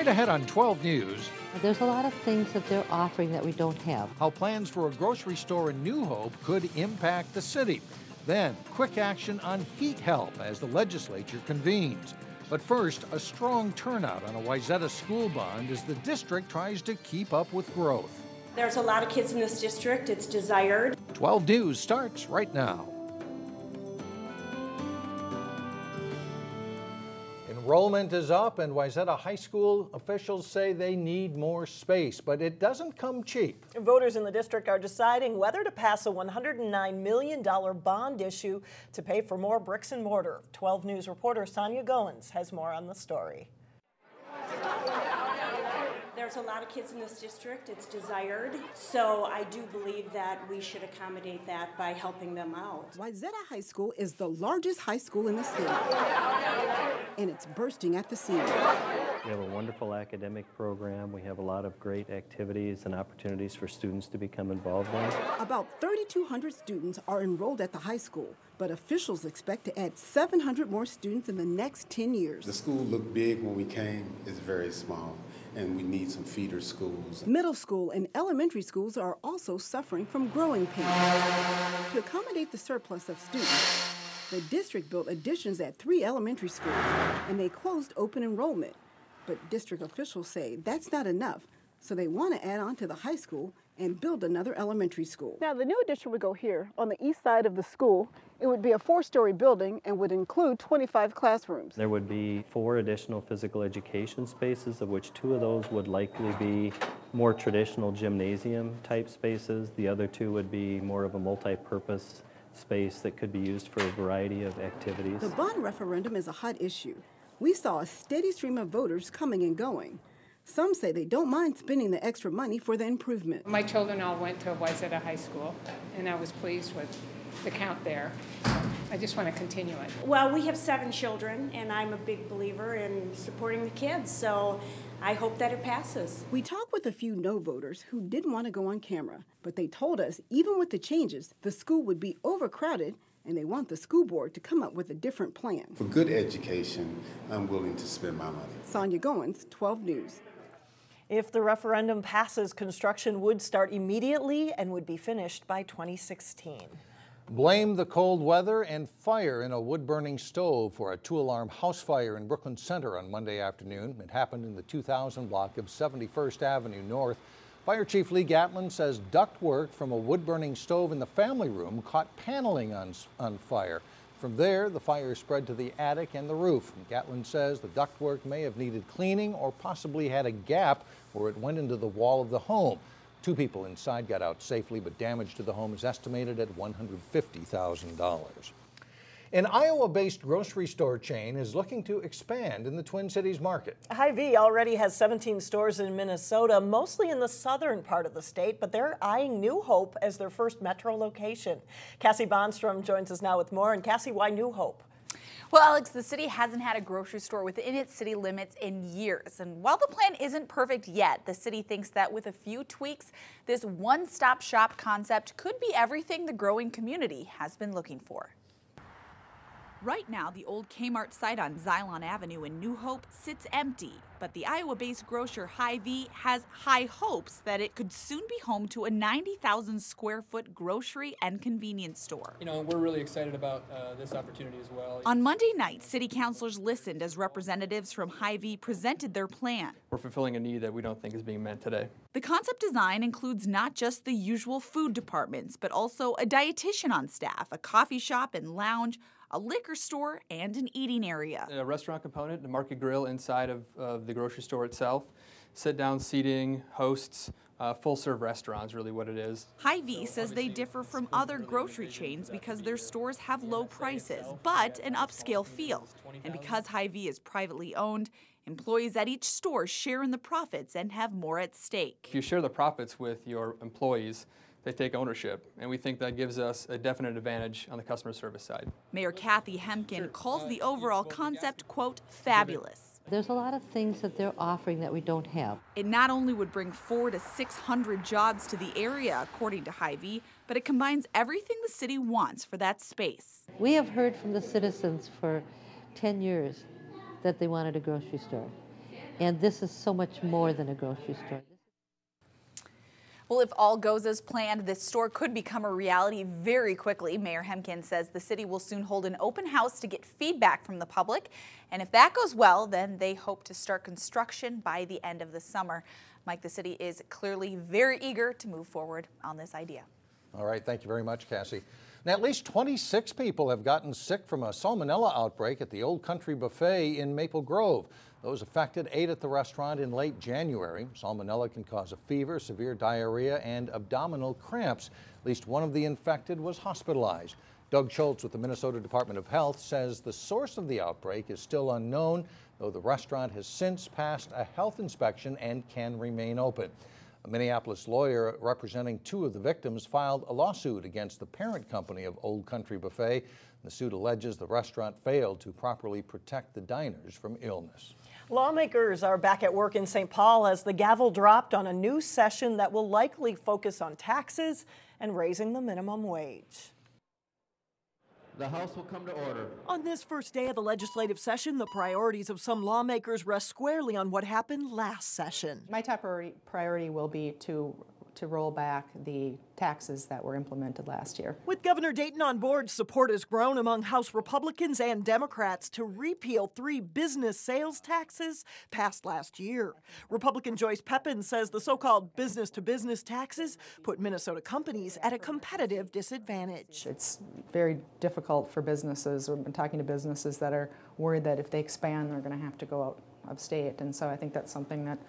Straight ahead on 12 News. There's a lot of things that they're offering that we don't have. How plans for a grocery store in New Hope could impact the city. Then, quick action on heat help as the legislature convenes. But first, a strong turnout on a Wayzata school bond as the district tries to keep up with growth. There's a lot of kids in this district. It's desired. 12 News starts right now. Enrollment is up, and Wayzata High School officials say they need more space, but it doesn't come cheap. Voters in the district are deciding whether to pass a $109 million bond issue to pay for more bricks and mortar. 12 News reporter Sonia Goins has more on the story. There's a lot of kids in this district. It's desired. So I do believe that we should accommodate that by helping them out. Wayzata High School is the largest high school in the state, and it's bursting at the seams. We have a wonderful academic program. We have a lot of great activities and opportunities for students to become involved in. About 3,200 students are enrolled at the high school, but officials expect to add 700 more students in the next 10 years. The school looked big when we came. It's very small, and we need some feeder schools. Middle school and elementary schools are also suffering from growing pains. To accommodate the surplus of students, the district built additions at 3 elementary schools, and they closed open enrollment. But district officials say that's not enough, so they want to add on to the high school and build another elementary school. Now, the new addition would go here on the east side of the school. It would be a 4-story building and would include 25 classrooms. There would be 4 additional physical education spaces, of which 2 of those would likely be more traditional gymnasium type spaces. The other 2 would be more of a multi-purpose space that could be used for a variety of activities. The bond referendum is a hot issue. We saw a steady stream of voters coming and going. Some say they don't mind spending the extra money for the improvement. My children all went to Wayzata High School, and I was pleased with the count there. I just want to continue it. Well, we have 7 children, and I'm a big believer in supporting the kids, so I hope that it passes. We talked with a few no voters who didn't want to go on camera, but they told us even with the changes, the school would be overcrowded, and they want the school board to come up with a different plan. For good education, I'm willing to spend my money. Sonia Goins, 12 News. If the referendum passes, construction would start immediately and would be finished by 2016. Blame the cold weather and fire in a wood-burning stove for a 2-alarm house fire in Brooklyn Center on Monday afternoon. It happened in the 2000 block of 71st Avenue North. Fire Chief Lee Gatlin says ductwork from a wood-burning stove in the family room caught paneling on fire. From there, the fire spread to the attic and the roof. And Gatlin says the ductwork may have needed cleaning or possibly had a gap where it went into the wall of the home. 2 people inside got out safely, but damage to the home is estimated at $150,000. An Iowa-based grocery store chain is looking to expand in the Twin Cities market. Hy-Vee already has 17 stores in Minnesota, mostly in the southern part of the state, but they're eyeing New Hope as their first metro location. Cassie Bonstrom joins us now with more. And Cassie, why New Hope? Well, Alex, the city hasn't had a grocery store within its city limits in years. And while the plan isn't perfect yet, the city thinks that with a few tweaks, this one-stop shop concept could be everything the growing community has been looking for. Right now, the old Kmart site on Xylon Avenue in New Hope sits empty, but the Iowa-based grocer Hy-Vee has high hopes that it could soon be home to a 90,000 square foot grocery and convenience store. You know, we're really excited about this opportunity as well. On Monday night, city councilors listened as representatives from Hy-Vee presented their plan. We're fulfilling a need that we don't think is being met today. The concept design includes not just the usual food departments, but also a dietitian on staff, a coffee shop and lounge, a liquor store, and an eating area. A restaurant component, a market grill inside of the grocery store itself, sit-down seating, hosts, full-serve restaurants, really what it is. Hy-Vee says they differ from other grocery chains because their stores have low prices, but an upscale feel. And because Hy-Vee is privately owned, employees at each store share in the profits and have more at stake. If you share the profits with your employees, they take ownership, and we think that gives us a definite advantage on the customer service side. Mayor Kathy Hemken calls the overall concept, quote, fabulous. There's a lot of things that they're offering that we don't have. It not only would bring 400 to 600 jobs to the area, according to Hy-Vee, but it combines everything the city wants for that space. We have heard from the citizens for 10 years that they wanted a grocery store. And this is so much more than a grocery store. Well, if all goes as planned, this store could become a reality very quickly. Mayor Hemkin says the city will soon hold an open house to get feedback from the public. And if that goes well, then they hope to start construction by the end of the summer. Mike, the city is clearly very eager to move forward on this idea. All right, thank you very much, Cassie. Now, at least 26 people have gotten sick from a Salmonella outbreak at the Old Country Buffet in Maple Grove. Those affected ate at the restaurant in late January. Salmonella can cause a fever, severe diarrhea, and abdominal cramps. At least one of the infected was hospitalized. Doug Schultz with the Minnesota Department of Health says the source of the outbreak is still unknown, though the restaurant has since passed a health inspection and can remain open. A Minneapolis lawyer representing two of the victims filed a lawsuit against the parent company of Old Country Buffet. The suit alleges the restaurant failed to properly protect the diners from illness. Lawmakers are back at work in St. Paul as the gavel dropped on a new session that will likely focus on taxes and raising the minimum wage. The House will come to order. On this first day of the legislative session, the priorities of some lawmakers rest squarely on what happened last session. My top priority will be to roll back the taxes that were implemented last year. With Governor Dayton on board, support has grown among House Republicans and Democrats to repeal 3 business sales taxes passed last year. Republican Joyce Pepin says the so-called business-to-business taxes put Minnesota companies at a competitive disadvantage. It's very difficult for businesses. We've been talking to businesses that are worried that if they expand, they're going to have to go out of state. And so I think that's something that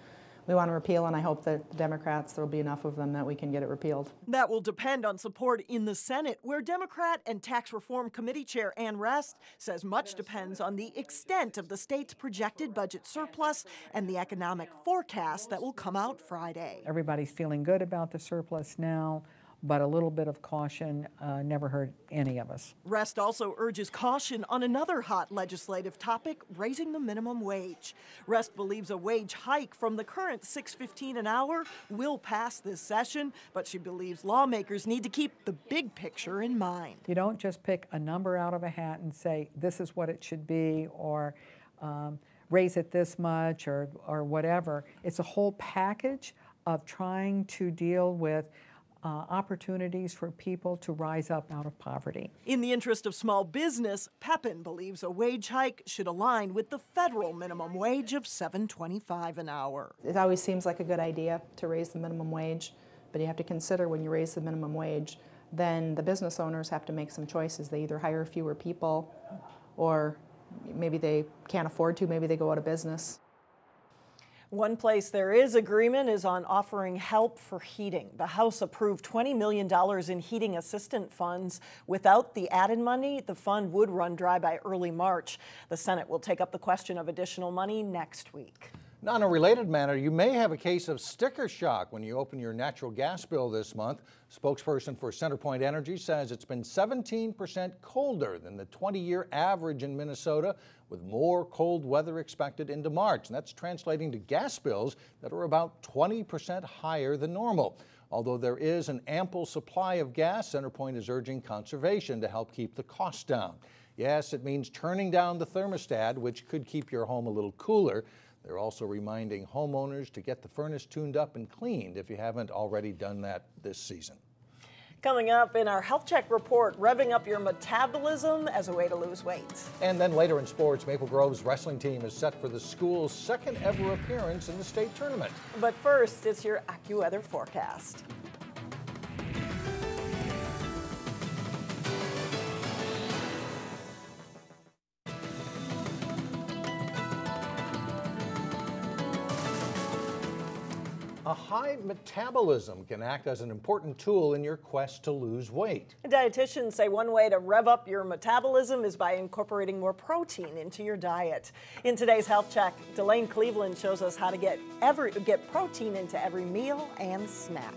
we want to repeal, and I hope that the Democrats, there will be enough of them that we can get it repealed. That will depend on support in the Senate, where Democrat and Tax Reform Committee Chair Ann Rest says much depends on the extent of the state's projected budget surplus and the economic forecast that will come out Friday. Everybody's feeling good about the surplus now, but a little bit of caution never hurt any of us. Rest also urges caution on another hot legislative topic, raising the minimum wage. Rest believes a wage hike from the current $6.15 an hour will pass this session, but she believes lawmakers need to keep the big picture in mind. You don't just pick a number out of a hat and say, this is what it should be, or raise it this much, or whatever. It's a whole package of trying to deal with opportunities for people to rise up out of poverty. In the interest of small business, Pepin believes a wage hike should align with the federal minimum wage of $7.25 an hour. It always seems like a good idea to raise the minimum wage, but you have to consider when you raise the minimum wage, then the business owners have to make some choices. They either hire fewer people, or maybe they can't afford to, maybe they go out of business. One place there is agreement is on offering help for heating. The House approved $20 million in heating assistance funds. Without the added money, the fund would run dry by early March. The Senate will take up the question of additional money next week. Now, in a related manner, you may have a case of sticker shock when you open your natural gas bill this month. Spokesperson for CenterPoint Energy says it's been 17% colder than the 20-year average in Minnesota, with more cold weather expected into March. And that's translating to gas bills that are about 20% higher than normal. Although there is an ample supply of gas, CenterPoint is urging conservation to help keep the costs down. Yes, it means turning down the thermostat, which could keep your home a little cooler. They're also reminding homeowners to get the furnace tuned up and cleaned if you haven't already done that this season. Coming up in our Health Check report, revving up your metabolism as a way to lose weight. And then later in sports, Maple Grove's wrestling team is set for the school's second ever appearance in the state tournament. But first, it's your AccuWeather forecast. A high metabolism can act as an important tool in your quest to lose weight. Dietitians say one way to rev up your metabolism is by incorporating more protein into your diet. In today's Health Check, Delane Cleveland shows us how to get protein into every meal and snack.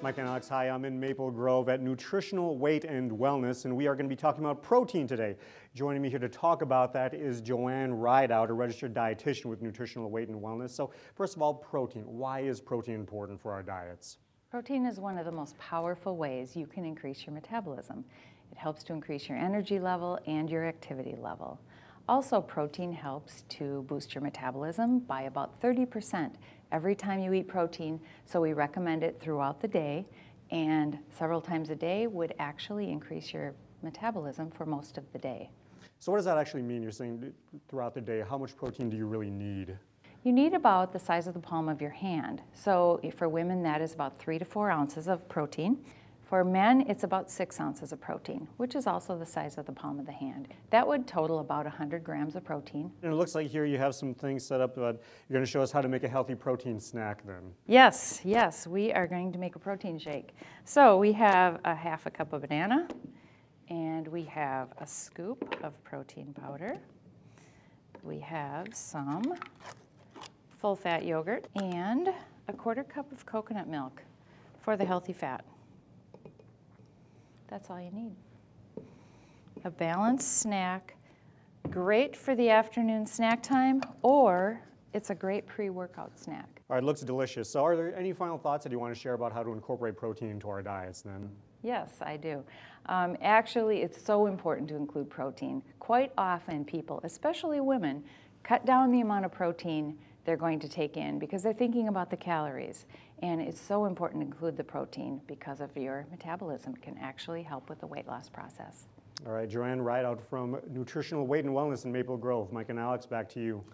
Mike and Alex, hi, I'm in Maple Grove at Nutritional Weight and Wellness, and we are going to be talking about protein today. Joining me here to talk about that is Joanne Rideout, a registered dietitian with Nutritional Weight and Wellness. So first of all, protein. Why is protein important for our diets? Protein is one of the most powerful ways you can increase your metabolism. It helps to increase your energy level and your activity level. Also, protein helps to boost your metabolism by about 30% every time you eat protein, so we recommend it throughout the day, and several times a day would actually increase your metabolism for most of the day. So what does that actually mean? You're saying throughout the day, how much protein do you really need? You need about the size of the palm of your hand. So for women, that is about 3 to 4 ounces of protein. For men, it's about 6 ounces of protein, which is also the size of the palm of the hand. That would total about 100 grams of protein. And it looks like here you have some things set up, but you're going to show us how to make a healthy protein snack then. Yes, yes, we are going to make a protein shake. So we have a half a cup of banana, and we have a scoop of protein powder. We have some full-fat yogurt and a 1/4 cup of coconut milk for the healthy fat. That's all you need. A balanced snack, great for the afternoon snack time, or it's a great pre-workout snack. All right, looks delicious. So are there any final thoughts that you want to share about how to incorporate protein into our diets then? Yes, I do. Actually, it's so important to include protein. Quite often people, especially women, cut down the amount of protein they're going to take in because they're thinking about the calories. And it's so important to include the protein because of your metabolism. It can actually help with the weight loss process. All right, Joanne Rideout from Nutritional Weight and Wellness in Maple Grove. Mike and Alex, back to you.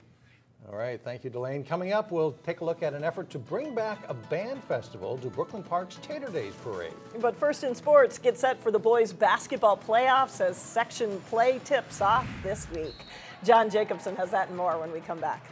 All right, thank you, Delane. Coming up, we'll take a look at an effort to bring back a band festival to Brooklyn Park's Tater Daze parade. But first in sports, get set for the boys' basketball playoffs as section play tips off this week. John Jacobson has that and more when we come back.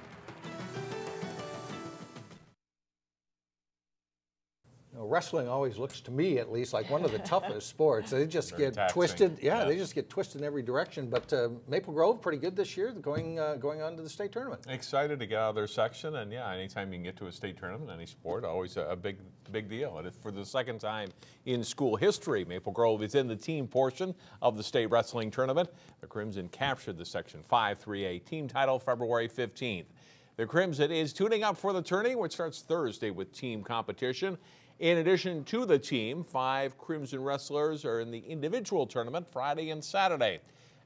Wrestling always looks, to me at least, like one of the toughest sports. They just get twisted. Yeah, they just get twisted in every direction. But Maple Grove, pretty good this year, going on to the state tournament. Excited to get out of their section, and yeah, anytime you can get to a state tournament, any sport, always a big deal. And for the second time in school history, Maple Grove is in the team portion of the state wrestling tournament. The Crimson captured the Section 5-3A team title February 15th. The Crimson is tuning up for the tourney, which starts Thursday with team competition. In addition to the team, 5 Crimson wrestlers are in the individual tournament Friday and Saturday.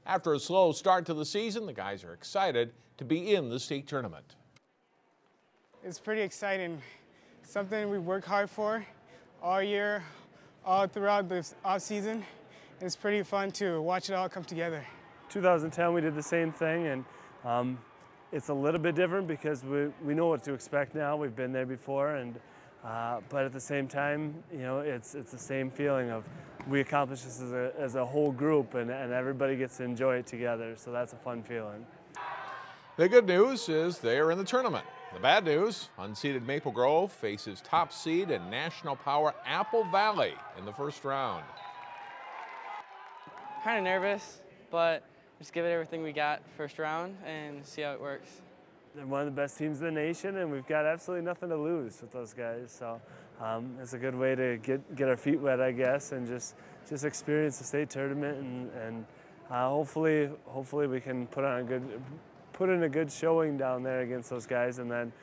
After a slow start to the season, the guys are excited to be in the state tournament. It's pretty exciting. Something we work hard for all year, all throughout the off season. It's pretty fun to watch it all come together. 2010 we did the same thing, and it's a little bit different because we know what to expect now. We've been there before, and but at the same time, you know, it's the same feeling of we accomplish this as a whole group, and everybody gets to enjoy it together. So that's a fun feeling. The good news is they are in the tournament. The bad news, unseeded Maple Grove faces top seed and national power Apple Valley in the first round. Kind of nervous, but just give it everything we got first round and see how it works. They're one of the best teams in the nation, and we've got absolutely nothing to lose with those guys. So it's a good way to get our feet wet, I guess, and just experience the state tournament, and hopefully we can put in a good showing down there against those guys, and then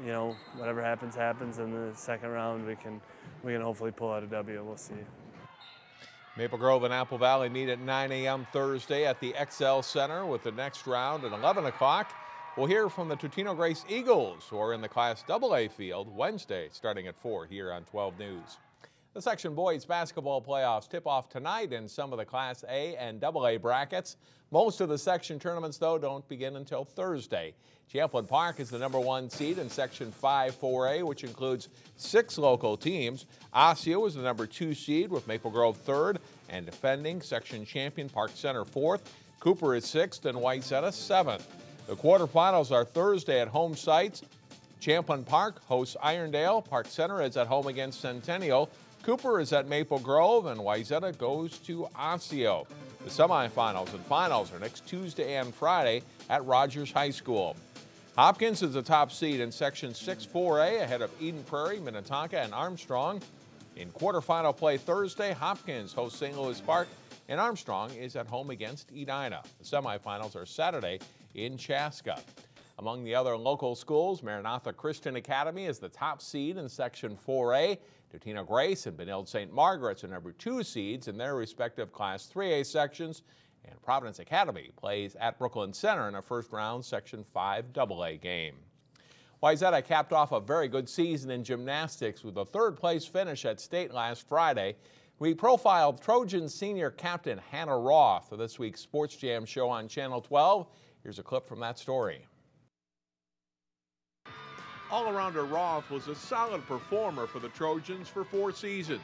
you know, whatever happens in the second round, we can hopefully pull out a W. We'll see. Maple Grove and Apple Valley meet at 9 a.m. Thursday at the XL Center, with the next round at 11 o'clock. We'll hear from the Totino Grace Eagles, who are in the Class AA field Wednesday, starting at 4 here on 12 News. The Section Boys basketball playoffs tip off tonight in some of the Class A and AA brackets. Most of the section tournaments, though, don't begin until Thursday. Champlin Park is the #1 seed in Section 5-4A, which includes 6 local teams. Osseo is the #2 seed with Maple Grove 3rd and defending section champion Park Center 4th. Cooper is 6th and Wayzata 7th. The quarterfinals are Thursday at home sites. Champlin Park hosts Irondale. Park Center is at home against Centennial. Cooper is at Maple Grove, and Wayzata goes to Osseo. The semifinals and finals are next Tuesday and Friday at Rogers High School. Hopkins is the top seed in Section 6-4A ahead of Eden Prairie, Minnetonka, and Armstrong. In quarterfinal play Thursday, Hopkins hosts St. Louis Park, and Armstrong is at home against Edina. The semifinals are Saturday in Chaska. Among the other local schools, Maranatha Christian Academy is the top seed in Section 4A. Totino Grace and Benilde St. Margaret's are #2 seeds in their respective Class 3A sections. And Providence Academy plays at Brooklyn Center in a first-round Section 5 AA game. Wayzata capped off a very good season in gymnastics with a third-place finish at state last Friday. We profiled Trojan senior captain Hannah Roth for this week's Sports Jam show on Channel 12. Here's a clip from that story. All-arounder Roth was a solid performer for the Trojans for 4 seasons.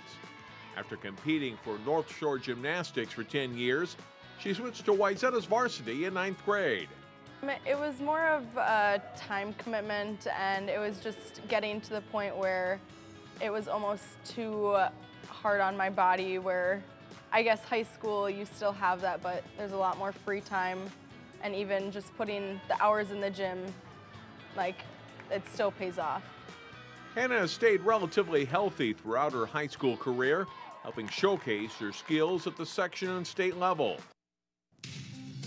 After competing for North Shore Gymnastics for 10 years, she switched to Wayzata's varsity in 9th grade. It was more of a time commitment, and it was just getting to the point where it was almost too hard on my body, where I guess high school you still have that, but there's a lot more free time, and even just putting the hours in the gym, like, it still pays off. Hannah has stayed relatively healthy throughout her high school career, helping showcase her skills at the section and state level.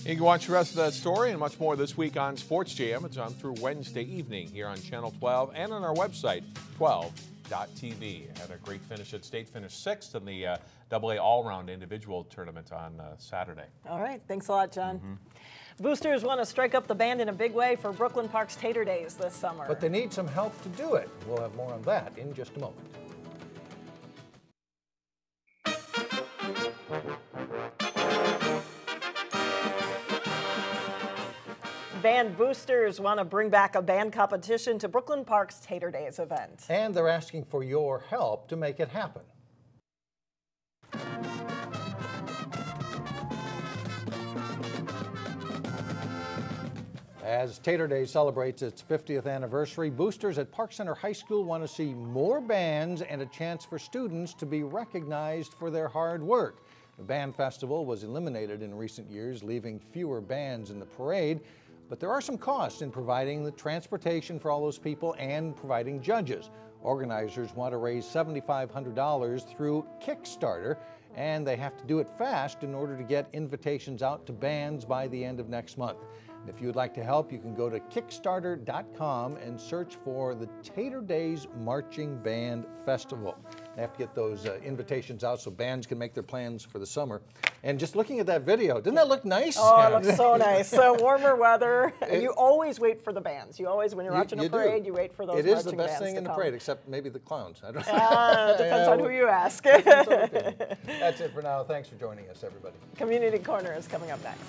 You can watch the rest of that story and much more this week on Sports Jam. It's on through Wednesday evening here on Channel 12 and on our website, 12.tv. Had a great finish at state, finished 6th in the AA all-round individual tournament on Saturday. All right, thanks a lot, John. Boosters want to strike up the band in a big way for Brooklyn Park's Tater Daze this summer. But they need some help to do it. We'll have more on that in just a moment. Band boosters want to bring back a band competition to Brooklyn Park's Tater Daze event. And they're asking for your help to make it happen. As Tater Daze celebrates its 50th anniversary, boosters at Park Center High School want to see more bands and a chance for students to be recognized for their hard work. The band festival was eliminated in recent years, leaving fewer bands in the parade. But there are some costs in providing the transportation for all those people and providing judges. Organizers want to raise $7,500 through Kickstarter, and they have to do it fast in order to get invitations out to bands by the end of next month. If you would like to help, you can go to Kickstarter.com and search for the Tater Daze Marching Band Festival. They have to get those invitations out so bands can make their plans for the summer. And just looking at that video, didn't that look nice? Oh, it looks so nice. Warmer weather. You always wait for the bands. You always, when you're watching a parade, you wait for those marching bands to come. It is the best thing in the parade, except maybe the clowns. I don't know. Depends on who you ask. That's it for now. Thanks for joining us, everybody. Community Corner is coming up next.